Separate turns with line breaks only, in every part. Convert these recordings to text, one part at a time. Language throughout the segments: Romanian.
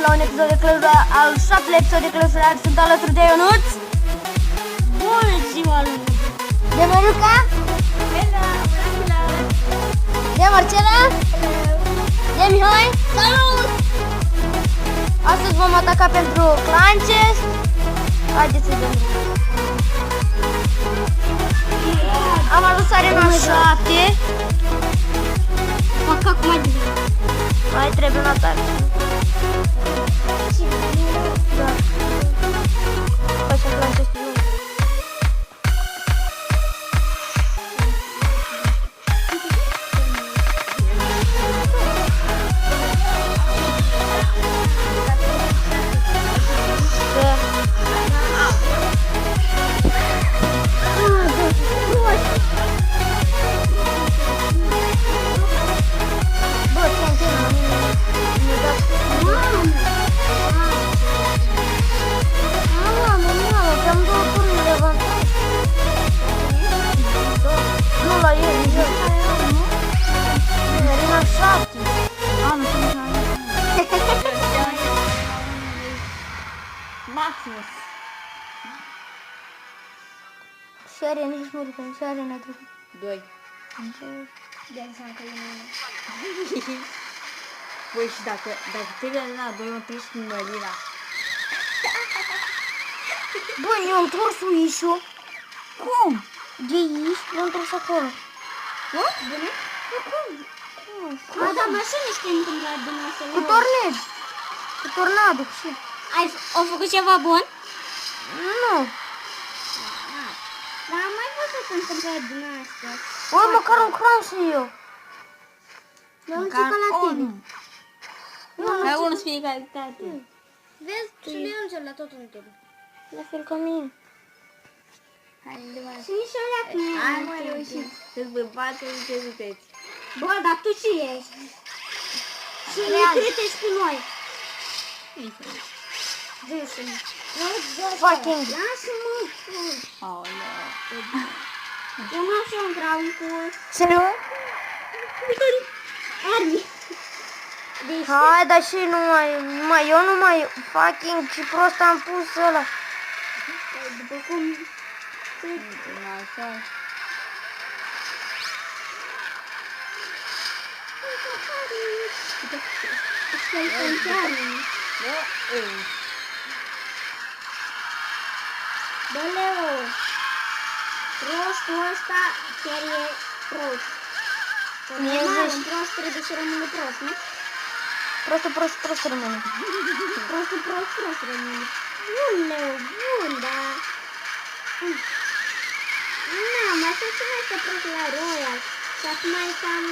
la un episod de Clash Royale, al 7-lea episod de Clash Royale. Sunt alături de Ionuț.
Bună ziua, lui!
De Măruca. De Marcela. De Mihai.
Salut!
Astăzi vom ataca pentru Clan Chest. Haideți să vedem. Am adus arena 7.
Fac acum mai bine.
Mai trebuie un atac. Da. Facem Clan Chest.
Maximus.
Și arena, nici Măruca, și arena trecut.
2.
De seama că e mine.
Păi și dacă trebuie la 2, mă treci cu Mălina.
Bă, eu am întors uișul.
Cum?
De aici, eu am întors acolo.
Nu? Bine?
Cum?
A, da, mă așa niște întâmplat din asta.
Cu tornado. Cu tornado, și...
Au făcut ceva bun?
Nu.
Dar am mai văzut întâmplat din asta.
Oi, măcar un cran și eu.
Eu am zis ca la tine. Hai unul să fie calitate.
Vezi? Și eu am la tot un tine. La fel ca mine.
Hai, undeva.
Și nici alea cu mine.
Hai, mă, reușit. Să-ți băbați, ce sunteți.
Bă, dar tu ce ești?
Și ne critești cu noi.
Fucking.
Lasă-mă. Aoleu. Eu nu așa vreau cu...
Serios?
Armi.
Hai, dar și eu nu mai fucking, ce prost am pus ăla.
După cum... Așa.
Bă, Leo, prostul ăsta chiar e prost. Normal, un prost trebuie să rămână prost, nu? Prost rămâne. Prost rămâne. Bun, Leo, bun, dar... Na, mai sunt și mai să prost la Royal. Și acum e cam...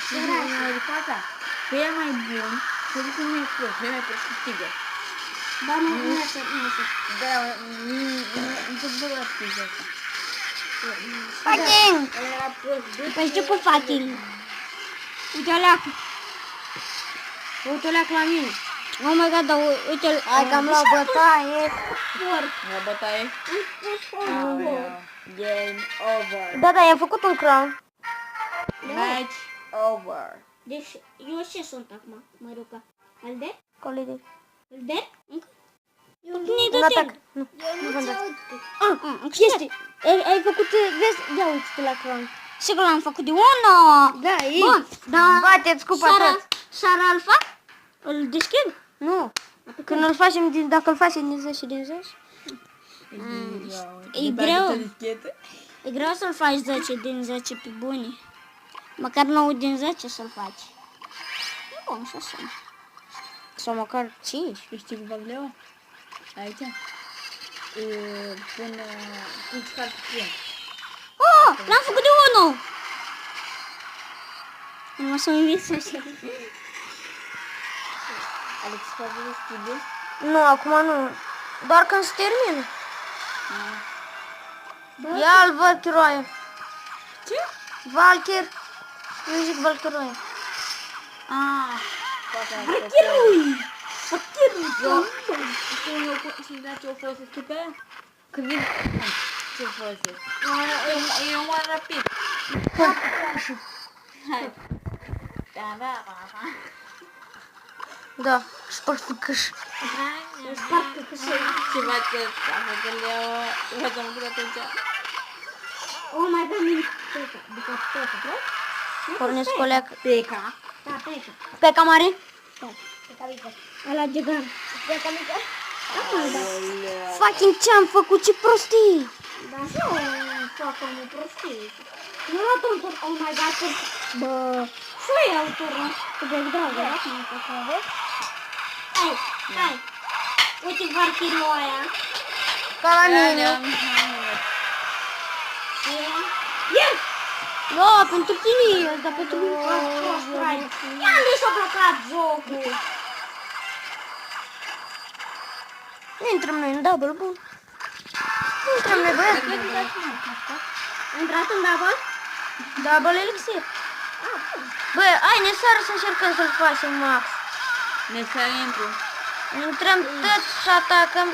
Și mai fata. Că e mai bun, să zic că nu e prost, e mai prost cu Tiger.
Ba, nu este.
Da, nu se băgă la Tiger asta.
Fucking!
Ăla era prost.
Păi ce cu fucking?
Uite aleacu. Uite aleacu la mine.
Oh my god, dar uite-l. Hai că am luat bătaie.
La bătaie? Game over.
Da, i-am făcut un crown.
Match over.
Deci, eu ce sunt acum, Măruca? Alde?
Colide.
Alde?
Eu
Un atac. Nu, nu v-am dat. Este. Ai făcut, vezi, ia uite-te la crown.
Sigur l-am făcut de 1.
Da, e.
Bun, dar...
Bateți cu patat.
Sara alfa? Îl deschid?
Nu. Când îl facem, dacă îl facem din 10 din 10.
E greu. E greu să-l faci 10 din 10 pe bune. Măcar 9 din 10 să-l faci. E bun și așa.
Sau măcar 5.
Știi cu Bagleo? Aici? Până... Cu cartier. Oh! L-am făcut de 1! Nu mă să-mi invit așa. Alex, faci studiu?
Nu, acum nu. Doar când se termină. Ia-l Valkyroia.
Ce?
Valkyr. Eu zic Valkyroia.
Ah, Valkyrie! Valkyrie! Și da ce o folosesc pe aia? Când vin... Ce o folosesc? E un oameni rapid. Hai. Da.
Da, spart făcăș.
Spart căcășei. Și face asta, că le facem cu atunci.
Oh, mai dă nimic. Peca, după Peca, nu? Pornesc coleg.
Peca.
Da, Peca.
Peca mare?
Da, Peca mică. Ăla gigant. Peca mică.
Aoleu.
Fucking ce-am făcut, ce prostii! Da, și eu fac o prostii. Nu l-a tot, oh my god, bă, și eu iau turul. Cu de dragă, da? Hai, uite varchirul aia. Ca la mine. Yes! No, pentru tine, dar pentru mine. Ia unde s-a blocat jocul? Intrăm noi în double, bun. Intrăm noi, băiat. Intrat în double? Double elixir. Bă, hai, ne sară să încercăm să-l facem max.
Ne să intru.
Intrăm tot și atacăm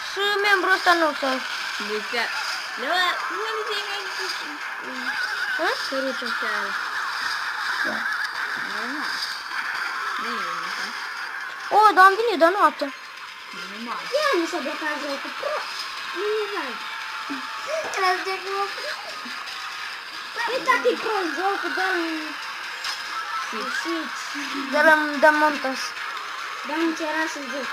și membrul ăsta nu s-a...
Deci, nu zic
Hă?
Săruță seara.
Da.
Normal. Nu e nimic.
O, dar am venit de noapte.
Normal.
Ia nu s-a blocat jocul. Nu e hai. Păi dacă-i prost jocul, dă-l montas. Dă-mi cera să joc.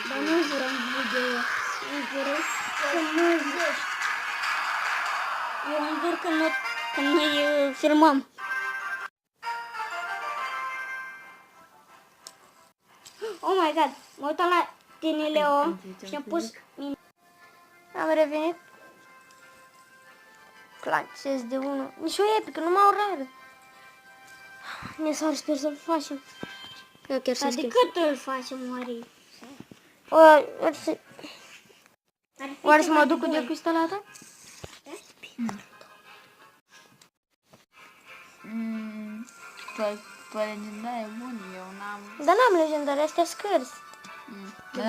Dar nu jurăm video. Nu jurăm că nu joci. Eu îmi jur că noi filmăm. Oh my god, mă uitam la tine, Leo, și am pus... Am revenit. Clancez de 1. Nici o epică, numai o rară. Ne s-ar sper să-l facem. Eu chiar să schimb. Dar de cât îl facem, oare? Oare să mă duc cu decristalata?
Pe legendare bun, eu n-am...
Dar n-am legendare, astea scârzi.
Dar